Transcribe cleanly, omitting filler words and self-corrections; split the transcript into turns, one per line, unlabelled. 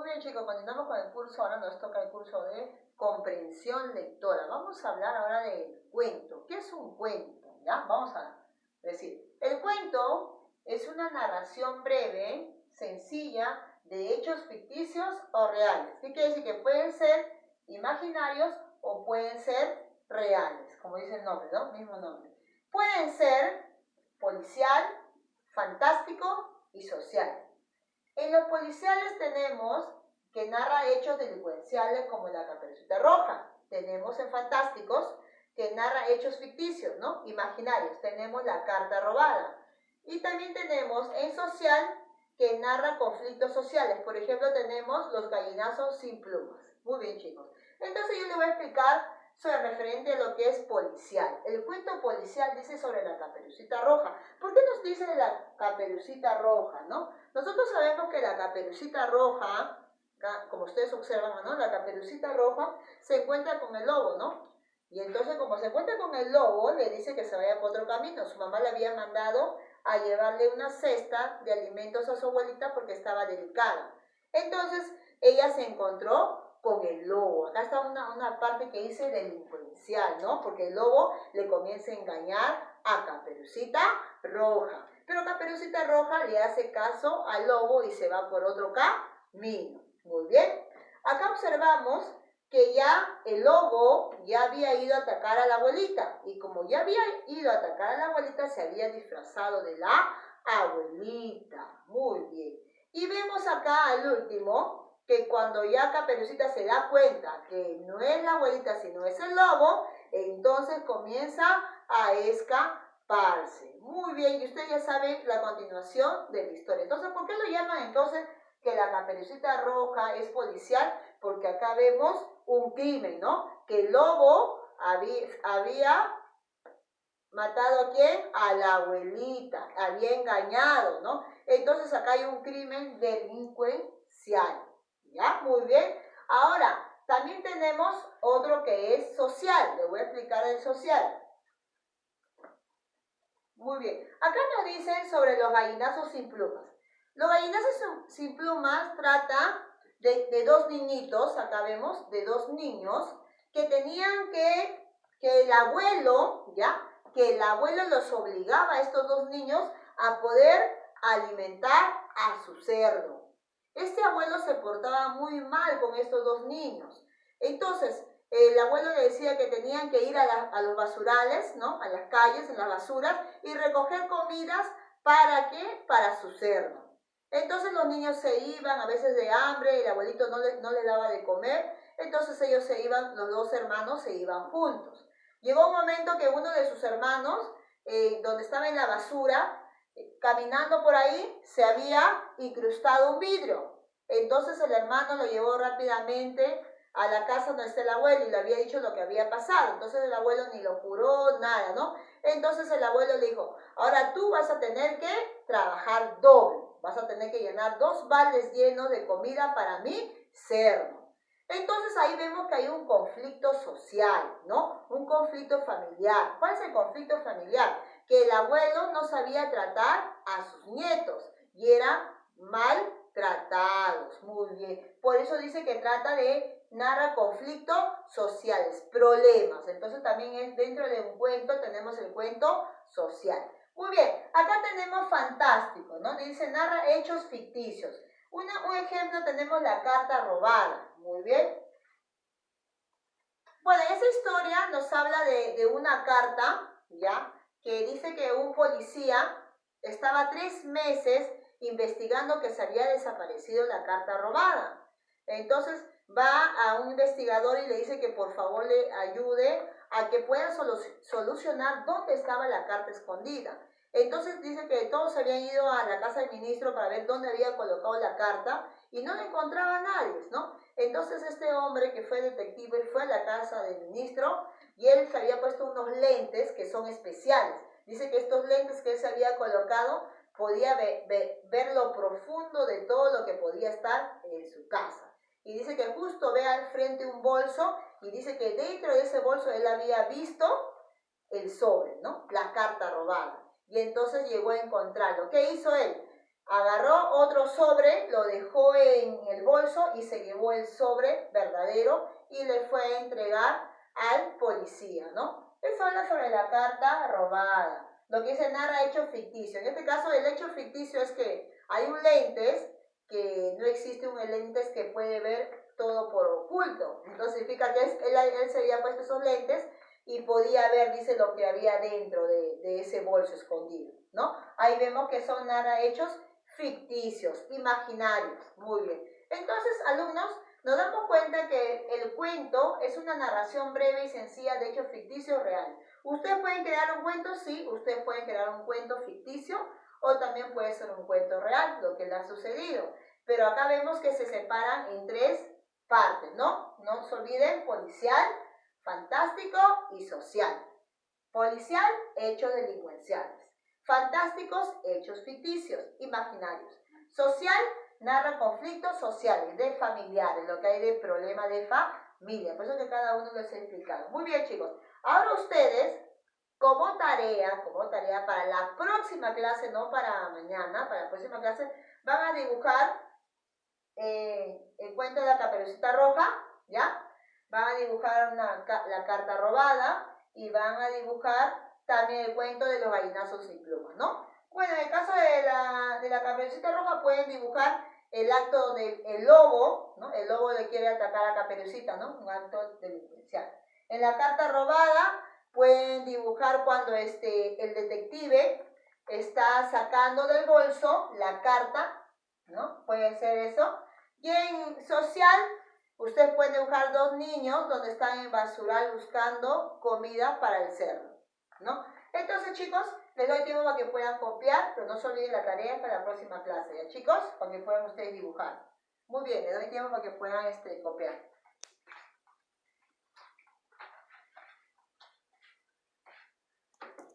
Muy bien, chicos, continuamos con el curso. Ahora nos toca el curso de comprensión lectora. Vamos a hablar ahora del cuento. ¿Qué es un cuento? ¿Ya? Vamos a decir. El cuento es una narración breve, sencilla, de hechos ficticios o reales. ¿Qué quiere decir? Que pueden ser imaginarios o pueden ser reales, como dice el nombre, ¿no? Mismo nombre. Pueden ser policial, fantástico y social. En los policiales tenemos que narra hechos delincuenciales como la Caperucita Roja. Tenemos en fantásticos que narra hechos ficticios, ¿no? Imaginarios. Tenemos la Carta Robada. Y también tenemos en social que narra conflictos sociales. Por ejemplo, tenemos los gallinazos sin plumas. Muy bien, chicos. Entonces yo les voy a explicar sobre referente a lo que es policial. El cuento policial dice sobre la Caperucita Roja. ¿Por qué nos dice de la Caperucita Roja, no? Nosotros sabemos que la Caperucita Roja, como ustedes observan, ¿no? La Caperucita Roja se encuentra con el lobo, ¿no? Y entonces, como se encuentra con el lobo, le dice que se vaya por otro camino. Su mamá le había mandado a llevarle una cesta de alimentos a su abuelita porque estaba delicada. Entonces, ella se encontró con el lobo. Acá está una parte que dice delincuencial, ¿no? Porque el lobo le comienza a engañar a Caperucita Roja. Pero Caperucita Roja le hace caso al lobo y se va por otro camino. Muy bien. Acá observamos que ya el lobo ya había ido a atacar a la abuelita. Y como ya había ido a atacar a la abuelita, se había disfrazado de la abuelita. Muy bien. Y vemos acá al último que cuando ya Caperucita se da cuenta que no es la abuelita, sino es el lobo, entonces comienza a escaparse. Muy bien, y ustedes ya saben la continuación de la historia. Entonces, ¿por qué lo llaman entonces que la Caperucita Roja es policial? Porque acá vemos un crimen, ¿no? Que el lobo había matado ¿a quién? A la abuelita, había engañado, ¿no? Entonces acá hay un crimen delincuencial, ¿ya? Muy bien. Ahora, también tenemos otro que es social. Les voy a explicar el social. Muy bien. Acá nos dicen sobre los gallinazos sin plumas. Los gallinazos sin plumas trata de dos niñitos, acá vemos, de dos niños, que tenían que el abuelo, ¿ya? Que el abuelo los obligaba a estos dos niños a poder alimentar a su cerdo. Este abuelo se portaba muy mal con estos dos niños. Entonces, el abuelo le decía que tenían que ir a los basurales, ¿no? A las calles, en las basuras, y recoger comidas, ¿para qué? Para su cerdo. Entonces los niños se iban, a veces de hambre, el abuelito no les daba de comer, entonces ellos se iban, los dos hermanos se iban juntos. Llegó un momento que uno de sus hermanos, donde estaba en la basura, caminando por ahí, se había incrustado un vidrio. Entonces el hermano lo llevó rápidamente a la casa donde está el abuelo y le había dicho lo que había pasado. Entonces el abuelo ni lo curó, nada, ¿no? Entonces el abuelo le dijo, ahora tú vas a tener que trabajar doble. Vas a tener que llenar 2 baldes llenos de comida para mi cerdo. Entonces ahí vemos que hay un conflicto social, ¿no? Un conflicto familiar. ¿Cuál es el conflicto familiar? Que el abuelo no sabía tratar a sus nietos y eran maltratados. Muy bien. Por eso dice que narra conflictos sociales, problemas. Entonces también es dentro de un cuento, tenemos el cuento social. Muy bien, acá tenemos fantástico, ¿no? Dice, narra hechos ficticios. Un ejemplo tenemos la Carta Robada. Muy bien. Bueno, esa historia nos habla de una carta, ¿ya? Que dice que un policía estaba 3 meses investigando que se había desaparecido la carta robada. Entonces va a un investigador y le dice que por favor le ayude a que pueda solucionar dónde estaba la carta escondida. Entonces dice que todos habían ido a la casa del ministro para ver dónde había colocado la carta y no la encontraba nadie, ¿no? Entonces este hombre que fue detective fue a la casa del ministro y él se había puesto unos lentes que son especiales. Dice que estos lentes que él se había colocado podía ver lo profundo de todo lo que podía estar en su casa. Y dice que justo ve al frente un bolso y dice que dentro de ese bolso él había visto el sobre, ¿no? La carta robada. Y entonces llegó a encontrarlo. ¿Qué hizo él? Agarró otro sobre, lo dejó en el bolso y se llevó el sobre verdadero y le fue a entregar al policía, ¿no? Eso habla sobre la carta robada. Lo que se narra hecho ficticio. En este caso, el hecho ficticio es que hay un lentes que no existe un lentes que puede ver todo por oculto. Entonces significa que él se había puesto esos lentes y podía ver, dice, lo que había dentro de ese bolso escondido, ¿no? Ahí vemos que son narra hechos ficticios, imaginarios. Muy bien. Entonces, alumnos, nos damos cuenta que el cuento es una narración breve y sencilla de hechos ficticios reales. ¿Ustedes pueden crear un cuento? Sí, ustedes pueden crear un cuento ficticio o también puede ser un cuento real, lo que le ha sucedido. Pero acá vemos que se separan en tres partes, ¿no? No se olviden, policial, fantástico y social. Policial, hechos delincuenciales. Fantásticos, hechos ficticios, imaginarios. Social, narra conflictos sociales, de familiares, lo que hay de problema de familia. Por eso que cada uno les he explicado. Muy bien, chicos. Ahora ustedes, como tarea para la próxima clase, no para mañana, para la próxima clase, van a dibujar el cuento de la Caperucita Roja, ¿ya? Van a dibujar la carta robada y van a dibujar también el cuento de los gallinazos sin plumas, ¿no? Bueno, en el caso de la Caperucita Roja pueden dibujar el acto donde el lobo, ¿no? El lobo le quiere atacar a Caperucita, ¿no? Un acto delincuencial. En la carta robada pueden dibujar cuando el detective está sacando del bolso la carta, ¿no? Puede ser eso. Y en social, ustedes pueden dibujar dos niños donde están en basural buscando comida para el cerdo, ¿no? Entonces, chicos, les doy tiempo para que puedan copiar, pero no se olviden la tarea para la próxima clase, ¿ya, chicos? Para que puedan ustedes dibujar. Muy bien, les doy tiempo para que puedan copiar.